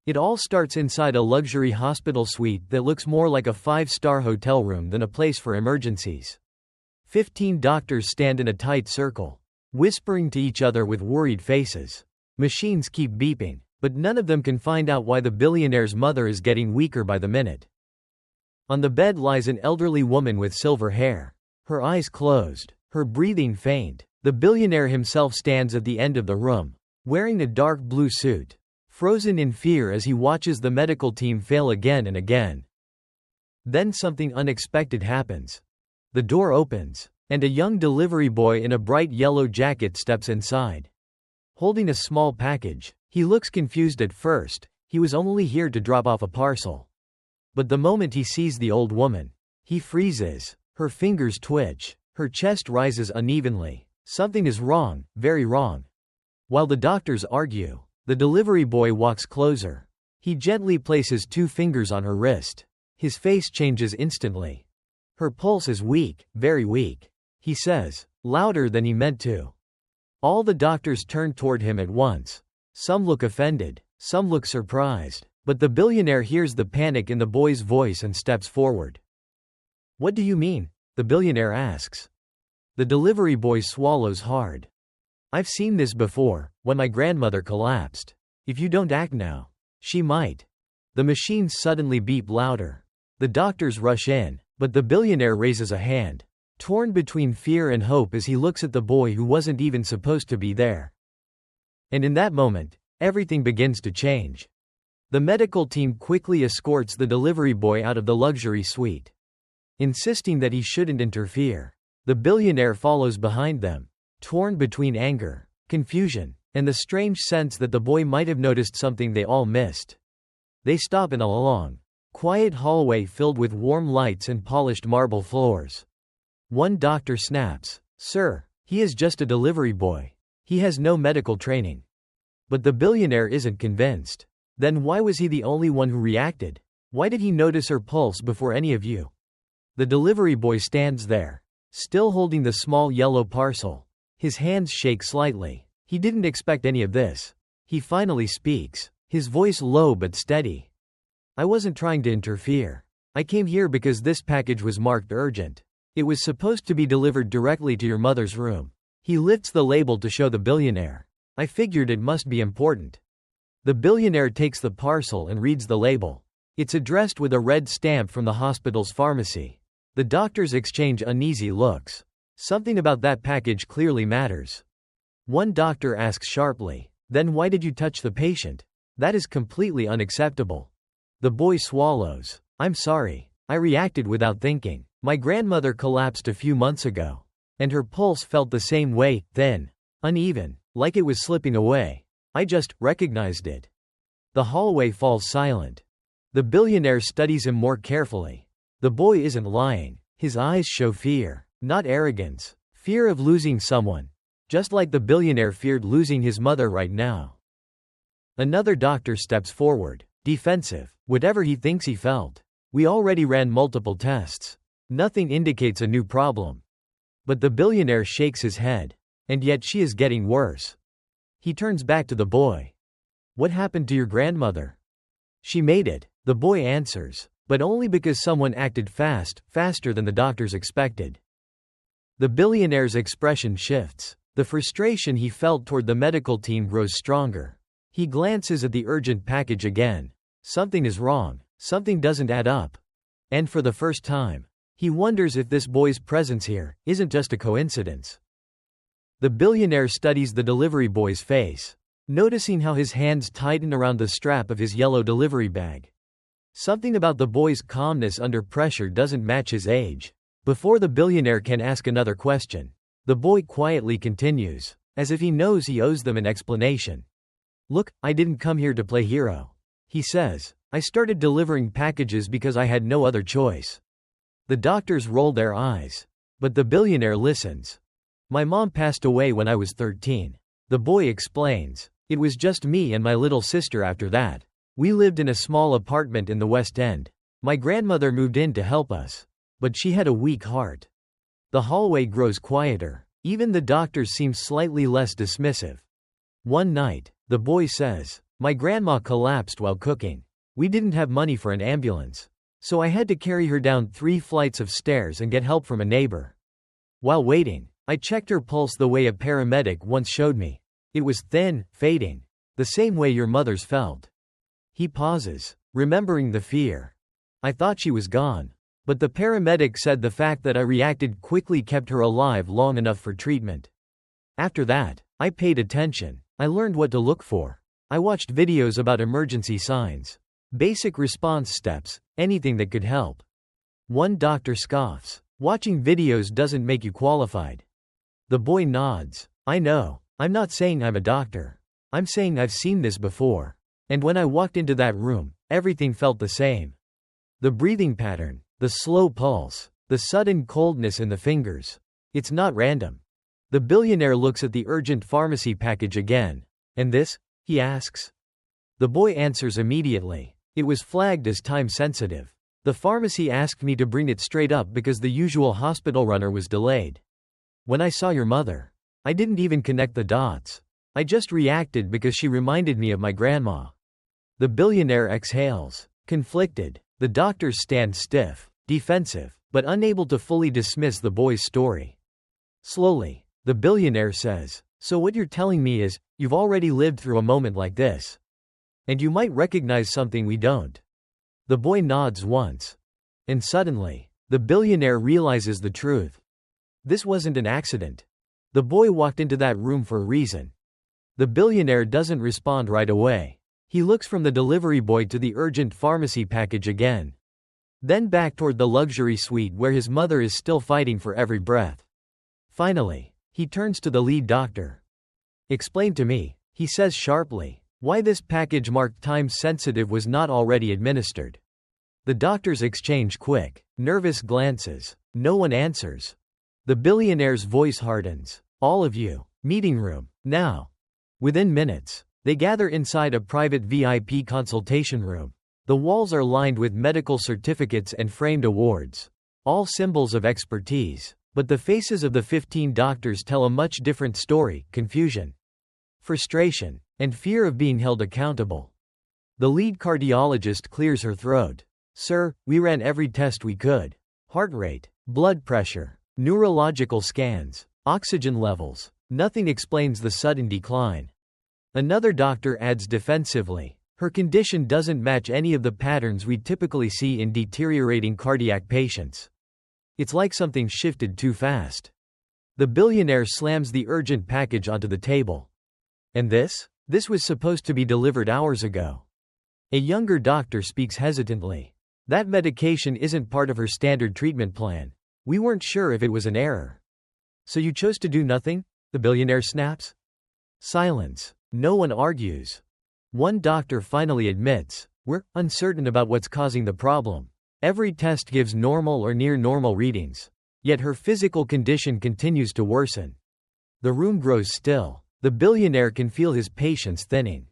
It all starts inside a luxury hospital suite that looks more like a five-star hotel room than a place for emergencies. 15 doctors stand in a tight circle, whispering to each other with worried faces. Machines keep beeping, but none of them can find out why the billionaire's mother is getting weaker by the minute. On the bed lies an elderly woman with silver hair, her eyes closed, her breathing faint. The billionaire himself stands at the end of the room, wearing a dark blue suit, frozen in fear as he watches the medical team fail again and again. Then something unexpected happens. The door opens, and a young delivery boy in a bright yellow jacket steps inside. Holding a small package, he looks confused at first. He was only here to drop off a parcel. But the moment he sees the old woman, he freezes. Her fingers twitch, her chest rises unevenly. Something is wrong, very wrong. While the doctors argue, the delivery boy walks closer. He gently places 2 fingers on her wrist. His face changes instantly. Her pulse is weak, very weak. He says, louder than he meant to. All the doctors turn toward him at once. Some look offended, some look surprised, but the billionaire hears the panic in the boy's voice and steps forward. "What do you mean?" the billionaire asks. The delivery boy swallows hard. "I've seen this before, when my grandmother collapsed. If you don't act now, she might." The machines suddenly beep louder. The doctors rush in, but the billionaire raises a hand, torn between fear and hope as he looks at the boy who wasn't even supposed to be there. And in that moment, everything begins to change. The medical team quickly escorts the delivery boy out of the luxury suite, insisting that he shouldn't interfere. The billionaire follows behind them, torn between anger, confusion, and the strange sense that the boy might have noticed something they all missed. They stop in a long, quiet hallway filled with warm lights and polished marble floors. One doctor snaps, "Sir, he is just a delivery boy. He has no medical training." But the billionaire isn't convinced. Then why was he the only one who reacted? Why did he notice her pulse before any of you? The delivery boy stands there, still holding the small yellow parcel. His hands shake slightly. He didn't expect any of this. He finally speaks, his voice low but steady. "I wasn't trying to interfere. I came here because this package was marked urgent. It was supposed to be delivered directly to your mother's room." He lifts the label to show the billionaire. "I figured it must be important." The billionaire takes the parcel and reads the label. It's addressed with a red stamp from the hospital's pharmacy. The doctors exchange uneasy looks. Something about that package clearly matters. One doctor asks sharply, "Then why did you touch the patient? That is completely unacceptable." The boy swallows. "I'm sorry. I reacted without thinking. My grandmother collapsed a few months ago. And her pulse felt the same way, thin, uneven, like it was slipping away. I just recognized it." The hallway falls silent. The billionaire studies him more carefully. The boy isn't lying. His eyes show fear, not arrogance. Fear of losing someone. Just like the billionaire feared losing his mother right now. Another doctor steps forward, defensive, whatever he thinks he felt. "We already ran multiple tests. Nothing indicates a new problem." But the billionaire shakes his head. "And yet she is getting worse." He turns back to the boy. "What happened to your grandmother?" "She made it," the boy answers, but only because someone acted faster than the doctors expected. The billionaire's expression shifts. The frustration he felt toward the medical team grows stronger. He glances at the urgent package again. Something is wrong. Something doesn't add up. And for the first time, he wonders if this boy's presence here isn't just a coincidence. The billionaire studies the delivery boy's face, noticing how his hands tighten around the strap of his yellow delivery bag. Something about the boy's calmness under pressure doesn't match his age. Before the billionaire can ask another question, the boy quietly continues, as if he knows he owes them an explanation. "Look, I didn't come here to play hero," he says. "I started delivering packages because I had no other choice." The doctors roll their eyes, but the billionaire listens. "My mom passed away when I was 13. The boy explains. "It was just me and my little sister after that. We lived in a small apartment in the West End. My grandmother moved in to help us. But she had a weak heart." The hallway grows quieter. Even the doctors seem slightly less dismissive. One night, the boy says, My grandma collapsed while cooking. We didn't have money for an ambulance, so I had to carry her down 3 flights of stairs and get help from a neighbor. While waiting, I checked her pulse the way a paramedic once showed me. It was thin, fading, the same way your mother's felt. He pauses, remembering the fear. I thought she was gone, but the paramedic said the fact that I reacted quickly kept her alive long enough for treatment. After that, I paid attention. I learned what to look for. I watched videos about emergency signs, basic response steps, anything that could help. One doctor scoffs. Watching videos doesn't make you qualified. The boy nods. I know. I'm not saying I'm a doctor. I'm saying I've seen this before. And when I walked into that room, everything felt the same. The breathing pattern, the slow pulse, the sudden coldness in the fingers. It's not random. The billionaire looks at the urgent pharmacy package again. And this? He asks. The boy answers immediately. It was flagged as time sensitive. The pharmacy asked me to bring it straight up because the usual hospital runner was delayed. When I saw your mother, I didn't even connect the dots. I just reacted because she reminded me of my grandma. The billionaire exhales, conflicted. The doctors stand stiff, defensive, but unable to fully dismiss the boy's story. Slowly, the billionaire says, "So what you're telling me is, you've already lived through a moment like this. And you might recognize something we don't." The boy nods once. And suddenly, the billionaire realizes the truth. This wasn't an accident. The boy walked into that room for a reason. The billionaire doesn't respond right away. He looks from the delivery boy to the urgent pharmacy package again. Then back toward the luxury suite where his mother is still fighting for every breath. Finally, he turns to the lead doctor. "Explain to me," he says sharply, "why this package marked time sensitive was not already administered." The doctors exchange quick, nervous glances. No one answers. The billionaire's voice hardens. "All of you, meeting room, now." Within minutes, they gather inside a private VIP consultation room. The walls are lined with medical certificates and framed awards, all symbols of expertise. But the faces of the 15 doctors tell a much different story: confusion, frustration, and fear of being held accountable. The lead cardiologist clears her throat. "Sir, we ran every test we could. Heart rate, blood pressure, neurological scans, oxygen levels. Nothing explains the sudden decline." Another doctor adds defensively, "Her condition doesn't match any of the patterns we typically see in deteriorating cardiac patients. It's like something shifted too fast." The billionaire slams the urgent package onto the table. "And this? This was supposed to be delivered hours ago." A younger doctor speaks hesitantly. "That medication isn't part of her standard treatment plan. We weren't sure if it was an error." "So you chose to do nothing?" the billionaire snaps. Silence. No one argues. One doctor finally admits, "We're uncertain about what's causing the problem. Every test gives normal or near normal readings. Yet her physical condition continues to worsen." The room grows still. The billionaire can feel his patience thinning.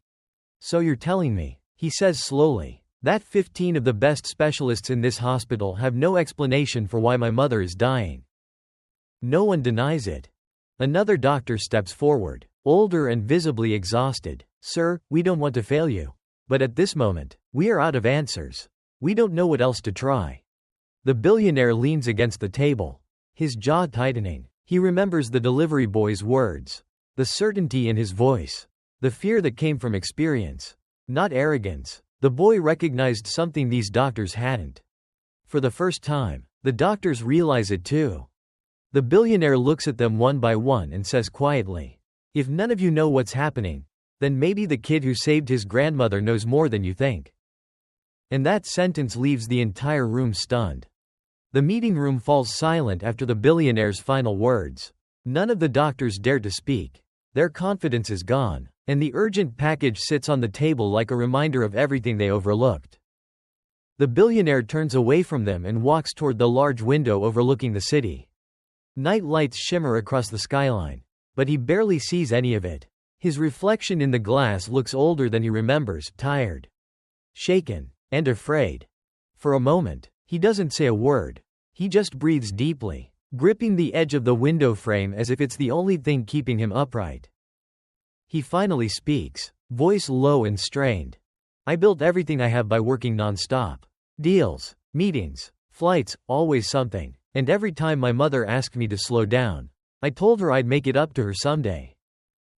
"So you're telling me," he says slowly, "that 15 of the best specialists in this hospital have no explanation for why my mother is dying?" No one denies it. Another doctor steps forward, older and visibly exhausted. "Sir, we don't want to fail you. But at this moment, we are out of answers. We don't know what else to try." The billionaire leans against the table, his jaw tightening. He remembers the delivery boy's words, the certainty in his voice, the fear that came from experience, not arrogance. The boy recognized something these doctors hadn't. For the first time, the doctors realize it too. The billionaire looks at them one by one and says quietly, "If none of you know what's happening, then maybe the kid who saved his grandmother knows more than you think." And that sentence leaves the entire room stunned. The meeting room falls silent after the billionaire's final words. None of the doctors dare to speak. Their confidence is gone, and the urgent package sits on the table like a reminder of everything they overlooked. The billionaire turns away from them and walks toward the large window overlooking the city. Night lights shimmer across the skyline, but he barely sees any of it. His reflection in the glass looks older than he remembers, tired, shaken, and afraid. For a moment, he doesn't say a word. He just breathes deeply, gripping the edge of the window frame as if it's the only thing keeping him upright. He finally speaks. Voice low and strained. I built everything I have by working non-stop. Deals, meetings, flights, always something. And every time my mother asked me to slow down, I told her I'd make it up to her someday.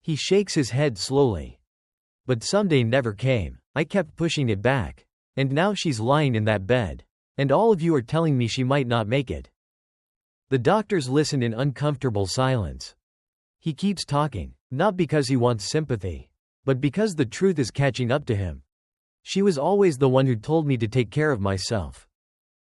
He shakes his head slowly. But someday never came. I kept pushing it back. And now she's lying in that bed. And all of you are telling me she might not make it. The doctors listen in uncomfortable silence. He keeps talking, not because he wants sympathy, but because the truth is catching up to him. She was always the one who told me to take care of myself.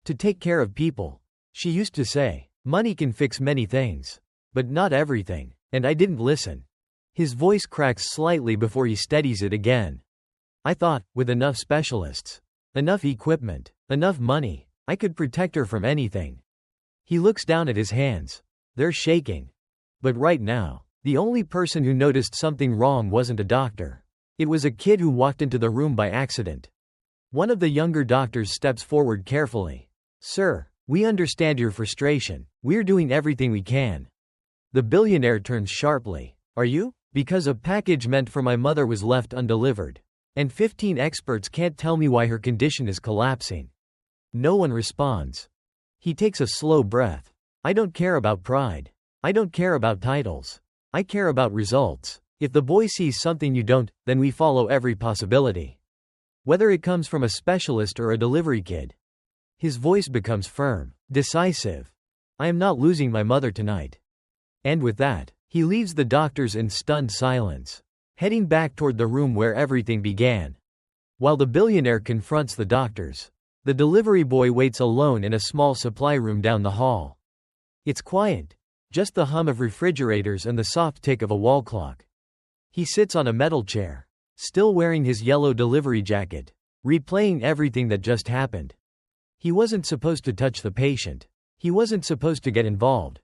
To take care of people. She used to say, money can fix many things. But not everything. And I didn't listen. His voice cracks slightly before he steadies it again. I thought, with enough specialists, enough equipment, enough money, I could protect her from anything. He looks down at his hands. They're shaking. But right now, the only person who noticed something wrong wasn't a doctor. It was a kid who walked into the room by accident. One of the younger doctors steps forward carefully. Sir, we understand your frustration. We're doing everything we can. The billionaire turns sharply. Are you? Because a package meant for my mother was left undelivered. And 15 experts can't tell me why her condition is collapsing. No one responds. He takes a slow breath. I don't care about pride. I don't care about titles. I care about results. If the boy sees something you don't, then we follow every possibility. Whether it comes from a specialist or a delivery kid. His voice becomes firm, decisive. I am not losing my mother tonight. And with that, he leaves the doctors in stunned silence, heading back toward the room where everything began. While the billionaire confronts the doctors, the delivery boy waits alone in a small supply room down the hall. It's quiet, just the hum of refrigerators and the soft tick of a wall clock. He sits on a metal chair, still wearing his yellow delivery jacket, replaying everything that just happened. He wasn't supposed to touch the patient. He wasn't supposed to get involved.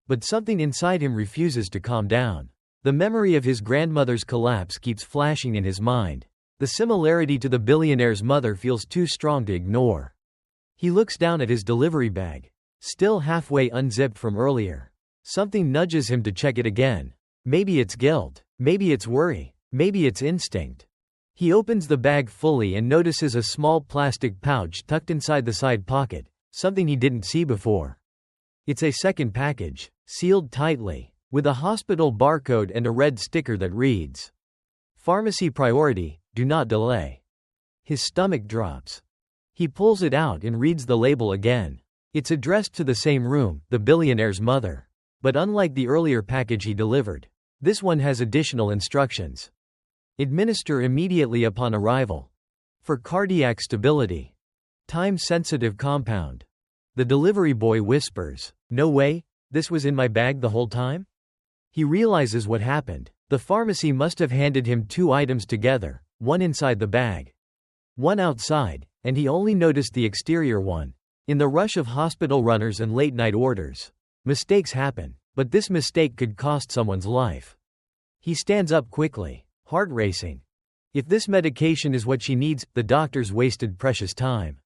But something inside him refuses to calm down. The memory of his grandmother's collapse keeps flashing in his mind. The similarity to the billionaire's mother feels too strong to ignore. He looks down at his delivery bag, still halfway unzipped from earlier. Something nudges him to check it again. Maybe it's guilt. Maybe it's worry. Maybe it's instinct. He opens the bag fully and notices a small plastic pouch tucked inside the side pocket, something he didn't see before. It's a second package, sealed tightly, with a hospital barcode and a red sticker that reads, Pharmacy priority, do not delay. His stomach drops. He pulls it out and reads the label again. It's addressed to the same room, the billionaire's mother. But unlike the earlier package he delivered, this one has additional instructions. Administer immediately upon arrival. For cardiac stability. Time-sensitive compound. The delivery boy whispers, No way, this was in my bag the whole time? He realizes what happened. The pharmacy must have handed him two items together, one inside the bag, one outside, and he only noticed the exterior one. In the rush of hospital runners and late-night orders, mistakes happen, but this mistake could cost someone's life. He stands up quickly, heart racing. If this medication is what she needs, the doctor's wasted precious time.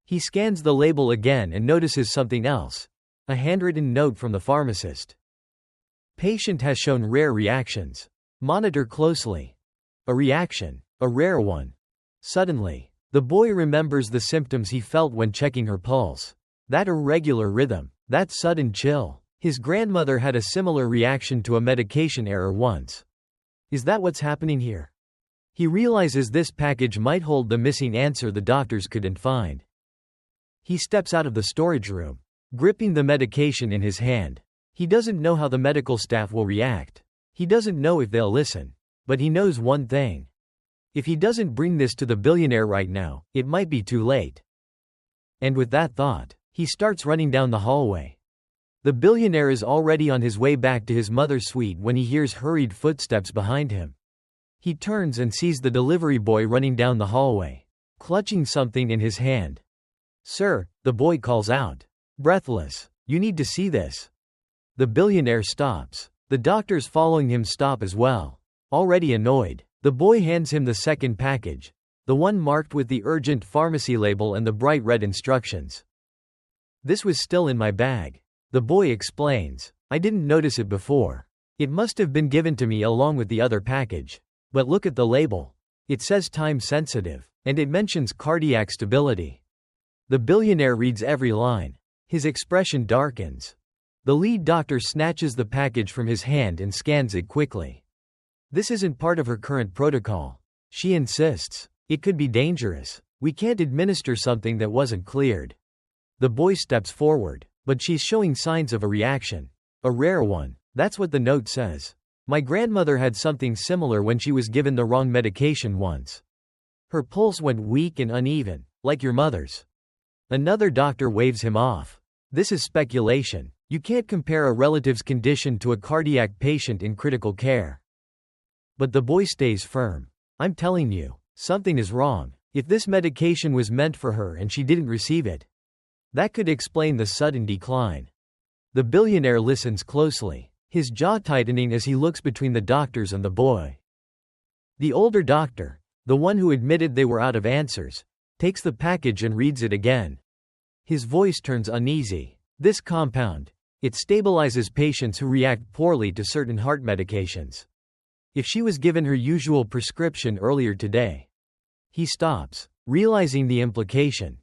He scans the label again and notices something else. A handwritten note from the pharmacist. Patient has shown rare reactions. Monitor closely. A reaction, a rare one. Suddenly, the boy remembers the symptoms he felt when checking her pulse. That irregular rhythm, that sudden chill. His grandmother had a similar reaction to a medication error once. Is that what's happening here? He realizes this package might hold the missing answer the doctors couldn't find. He steps out of the storage room, gripping the medication in his hand. He doesn't know how the medical staff will react. He doesn't know if they'll listen. But he knows one thing. If he doesn't bring this to the billionaire right now, it might be too late. And with that thought, he starts running down the hallway. The billionaire is already on his way back to his mother's suite when he hears hurried footsteps behind him. He turns and sees the delivery boy running down the hallway, clutching something in his hand. Sir, the boy calls out. Breathless, you need to see this. The billionaire stops. The doctors following him stop as well. Already annoyed, the boy hands him the second package, the one marked with the urgent pharmacy label and the bright red instructions. This was still in my bag. The boy explains. I didn't notice it before. It must have been given to me along with the other package. But look at the label. It says time sensitive, and it mentions cardiac stability. The billionaire reads every line. His expression darkens. The lead doctor snatches the package from his hand and scans it quickly. This isn't part of her current protocol. She insists. It could be dangerous. We can't administer something that wasn't cleared. The boy steps forward, but she's showing signs of a reaction. A rare one. That's what the note says. My grandmother had something similar when she was given the wrong medication once. Her pulse went weak and uneven, like your mother's. Another doctor waves him off. This is speculation. You can't compare a relative's condition to a cardiac patient in critical care. But the boy stays firm. I'm telling you, something is wrong. If this medication was meant for her and she didn't receive it, that could explain the sudden decline. The billionaire listens closely, his jaw tightening as he looks between the doctors and the boy. The older doctor, the one who admitted they were out of answers, takes the package and reads it again. His voice turns uneasy. This compound, it stabilizes patients who react poorly to certain heart medications. If she was given her usual prescription earlier today. He stops, realizing the implication.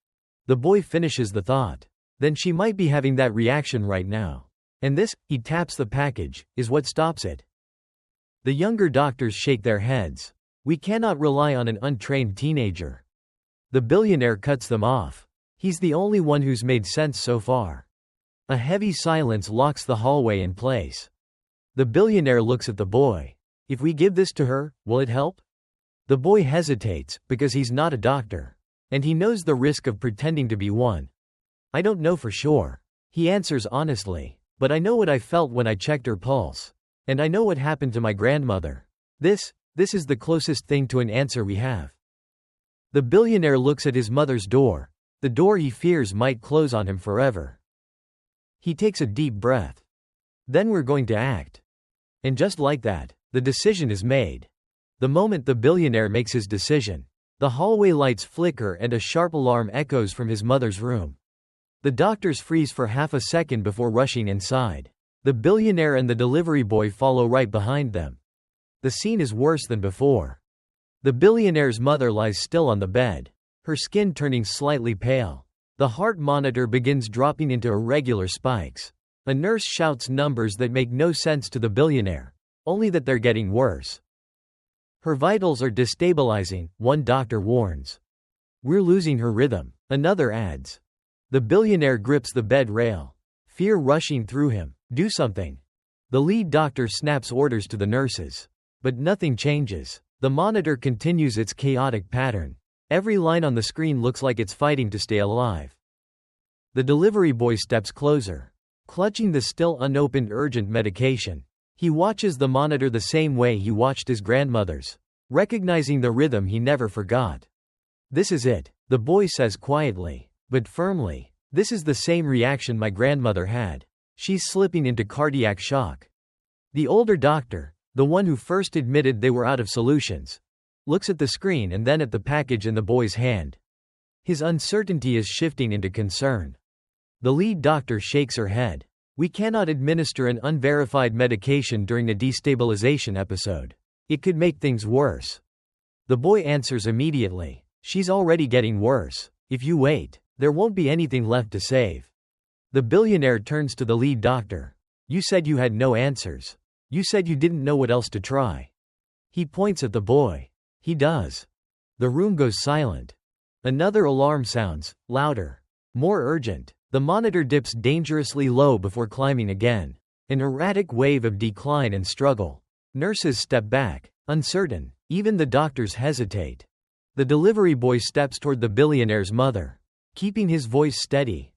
The boy finishes the thought. Then she might be having that reaction right now. And this, he taps the package, is what stops it. The younger doctors shake their heads. We cannot rely on an untrained teenager. The billionaire cuts them off. He's the only one who's made sense so far. A heavy silence locks the hallway in place. The billionaire looks at the boy. If we give this to her, will it help? The boy hesitates, because he's not a doctor. And he knows the risk of pretending to be one. I don't know for sure. He answers honestly. But I know what I felt when I checked her pulse. And I know what happened to my grandmother. This is the closest thing to an answer we have. The billionaire looks at his mother's door. The door he fears might close on him forever. He takes a deep breath. Then we're going to act. And just like that, the decision is made. The moment the billionaire makes his decision, the hallway lights flicker and a sharp alarm echoes from his mother's room. The doctors freeze for half a second before rushing inside. The billionaire and the delivery boy follow right behind them. The scene is worse than before. The billionaire's mother lies still on the bed, her skin turning slightly pale. The heart monitor begins dropping into irregular spikes. A nurse shouts numbers that make no sense to the billionaire, only that they're getting worse. Her vitals are destabilizing, one doctor warns. We're losing her rhythm, another adds. The billionaire grips the bed rail, fear rushing through him. Do something. The lead doctor snaps orders to the nurses. But nothing changes. The monitor continues its chaotic pattern. Every line on the screen looks like it's fighting to stay alive. The delivery boy steps closer, clutching the still unopened urgent medication. He watches the monitor the same way he watched his grandmother's, recognizing the rhythm he never forgot. This is it, the boy says quietly, but firmly. This is the same reaction my grandmother had. She's slipping into cardiac shock. The older doctor, the one who first admitted they were out of solutions, looks at the screen and then at the package in the boy's hand. His uncertainty is shifting into concern. The lead doctor shakes her head. We cannot administer an unverified medication during a destabilization episode. It could make things worse. The boy answers immediately. She's already getting worse. If you wait, there won't be anything left to save. The billionaire turns to the lead doctor. You said you had no answers. You said you didn't know what else to try. He points at the boy. He does. The room goes silent. Another alarm sounds, louder, more urgent. The monitor dips dangerously low before climbing again. An erratic wave of decline and struggle. Nurses step back, uncertain. Even the doctors hesitate. The delivery boy steps toward the billionaire's mother, keeping his voice steady.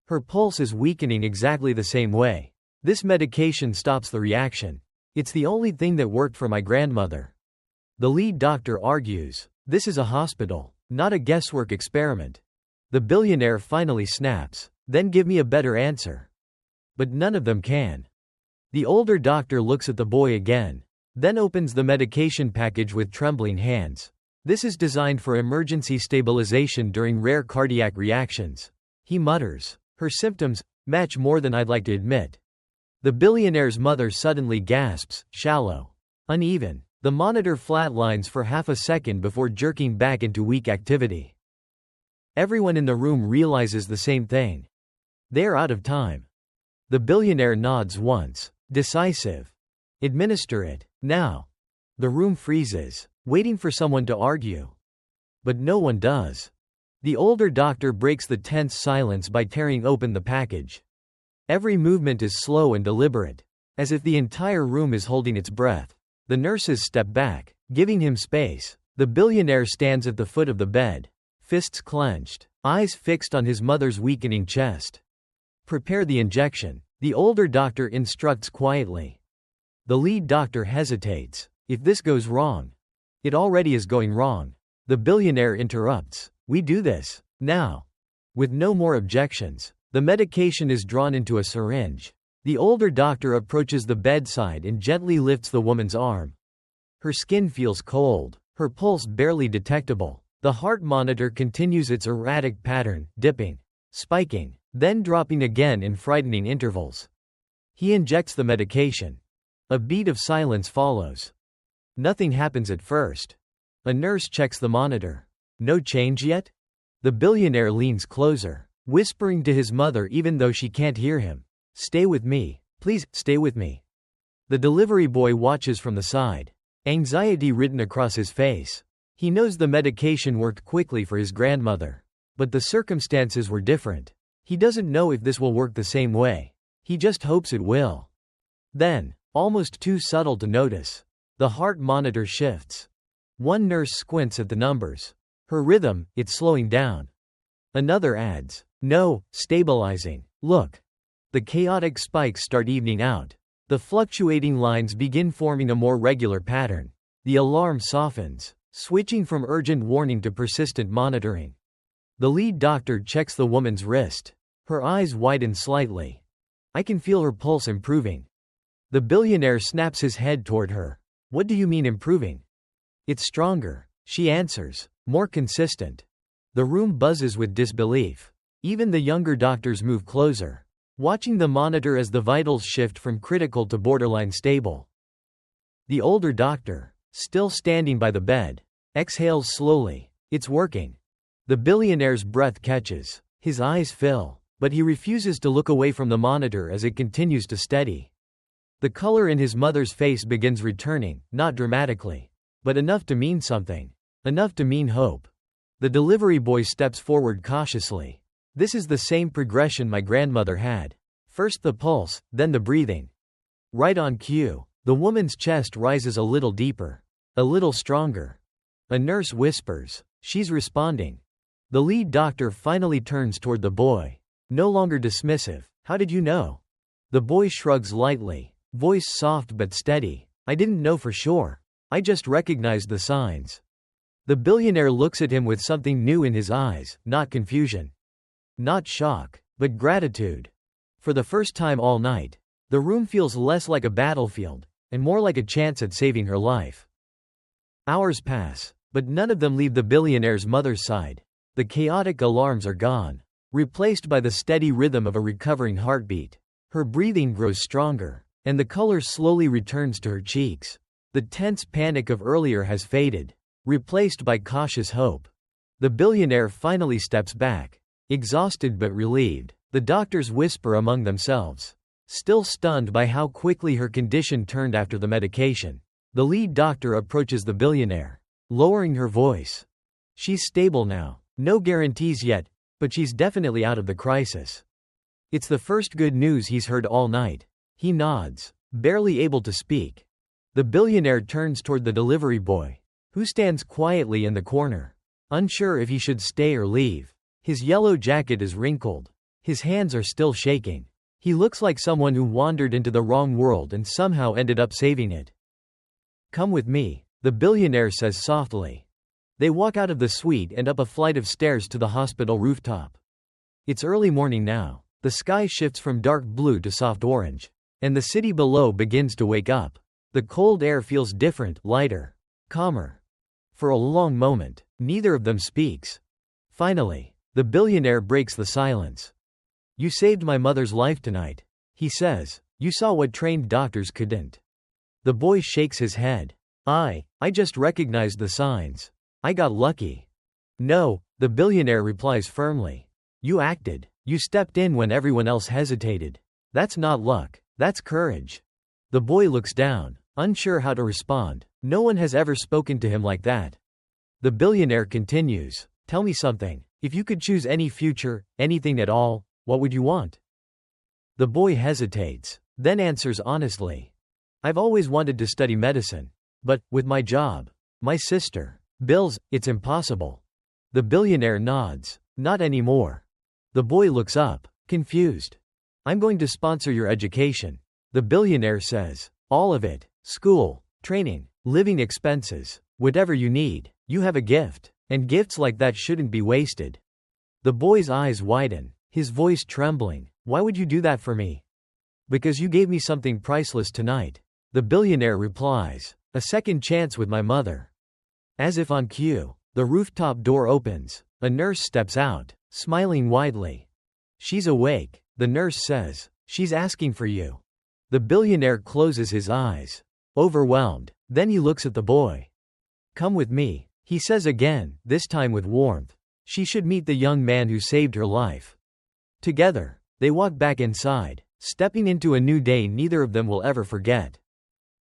Her pulse is weakening exactly the same way. This medication stops the reaction. It's the only thing that worked for my grandmother. The lead doctor argues. This is a hospital, not a guesswork experiment. The billionaire finally snaps. Then give me a better answer. But none of them can. The older doctor looks at the boy again, then opens the medication package with trembling hands. This is designed for emergency stabilization during rare cardiac reactions. He mutters. Her symptoms match more than I'd like to admit. The billionaire's mother suddenly gasps, shallow, uneven. The monitor flatlines for half a second before jerking back into weak activity. Everyone in the room realizes the same thing. They're out of time. The billionaire nods once. Decisive. Administer it. Now. The room freezes, waiting for someone to argue. But no one does. The older doctor breaks the tense silence by tearing open the package. Every movement is slow and deliberate, as if the entire room is holding its breath. The nurses step back, giving him space. The billionaire stands at the foot of the bed, fists clenched, eyes fixed on his mother's weakening chest. Prepare the injection, the older doctor instructs quietly. The lead doctor hesitates. If this goes wrong. It already is going wrong. The billionaire interrupts. We do this, now. With no more objections, the medication is drawn into a syringe. The older doctor approaches the bedside and gently lifts the woman's arm. Her skin feels cold, her pulse barely detectable. The heart monitor continues its erratic pattern, dipping, spiking, then dropping again in frightening intervals. He injects the medication. A beat of silence follows. Nothing happens at first. A nurse checks the monitor. No change yet? The billionaire leans closer, whispering to his mother even though she can't hear him. Stay with me, please, stay with me. The delivery boy watches from the side, anxiety written across his face. He knows the medication worked quickly for his grandmother. But the circumstances were different. He doesn't know if this will work the same way. He just hopes it will. Then, almost too subtle to notice, the heart monitor shifts. One nurse squints at the numbers. Her rhythm, it's slowing down. Another adds, no, stabilizing. Look. The chaotic spikes start evening out. The fluctuating lines begin forming a more regular pattern. The alarm softens, switching from urgent warning to persistent monitoring. The lead doctor checks the woman's wrist. Her eyes widen slightly. I can feel her pulse improving. The billionaire snaps his head toward her. What do you mean improving? It's stronger, she answers, more consistent. The room buzzes with disbelief. Even the younger doctors move closer, watching the monitor as the vitals shift from critical to borderline stable. The older doctor, still standing by the bed, exhales slowly. It's working. The billionaire's breath catches. His eyes fill, but he refuses to look away from the monitor as it continues to steady. The color in his mother's face begins returning, not dramatically, but enough to mean something. Enough to mean hope. The delivery boy steps forward cautiously. This is the same progression my grandmother had. First the pulse, then the breathing. Right on cue, the woman's chest rises a little deeper. A little stronger. A nurse whispers. She's responding. The lead doctor finally turns toward the boy. No longer dismissive. How did you know? The boy shrugs lightly. Voice soft but steady. I didn't know for sure. I just recognized the signs. The billionaire looks at him with something new in his eyes, not confusion. Not shock, but gratitude. For the first time all night, the room feels less like a battlefield, and more like a chance at saving her life. Hours pass, but none of them leave the billionaire's mother's side. The chaotic alarms are gone, replaced by the steady rhythm of a recovering heartbeat. Her breathing grows stronger, and the color slowly returns to her cheeks. The tense panic of earlier has faded, replaced by cautious hope. The billionaire finally steps back, exhausted but relieved. The doctors whisper among themselves, still stunned by how quickly her condition turned after the medication. The lead doctor approaches the billionaire, lowering her voice. She's stable now. No guarantees yet, but she's definitely out of the crisis. It's the first good news he's heard all night. He nods, barely able to speak. The billionaire turns toward the delivery boy, who stands quietly in the corner, unsure if he should stay or leave. His yellow jacket is wrinkled. His hands are still shaking. He looks like someone who wandered into the wrong world and somehow ended up saving it. Come with me, the billionaire says softly. They walk out of the suite and up a flight of stairs to the hospital rooftop. It's early morning now. The sky shifts from dark blue to soft orange, and the city below begins to wake up. The cold air feels different, lighter, calmer. For a long moment, neither of them speaks. Finally, the billionaire breaks the silence. You saved my mother's life tonight, he says. You saw what trained doctors couldn't. The boy shakes his head. I just recognized the signs. I got lucky. No, the billionaire replies firmly. You acted. You stepped in when everyone else hesitated. That's not luck. That's courage. The boy looks down, unsure how to respond. No one has ever spoken to him like that. The billionaire continues. Tell me something. If you could choose any future, anything at all, what would you want? The boy hesitates, then answers honestly. I've always wanted to study medicine. But, with my job, my sister, bills, it's impossible. The billionaire nods. Not anymore. The boy looks up, confused. I'm going to sponsor your education. The billionaire says. All of it. School, training, living expenses, whatever you need. You have a gift, and gifts like that shouldn't be wasted. The boy's eyes widen, his voice trembling. Why would you do that for me? Because you gave me something priceless tonight. The billionaire replies. A second chance with my mother. As if on cue, the rooftop door opens. A nurse steps out, smiling widely. She's awake, the nurse says. She's asking for you. The billionaire closes his eyes, overwhelmed. Then he looks at the boy. Come with me, he says again, this time with warmth. She should meet the young man who saved her life. Together, they walk back inside, stepping into a new day neither of them will ever forget.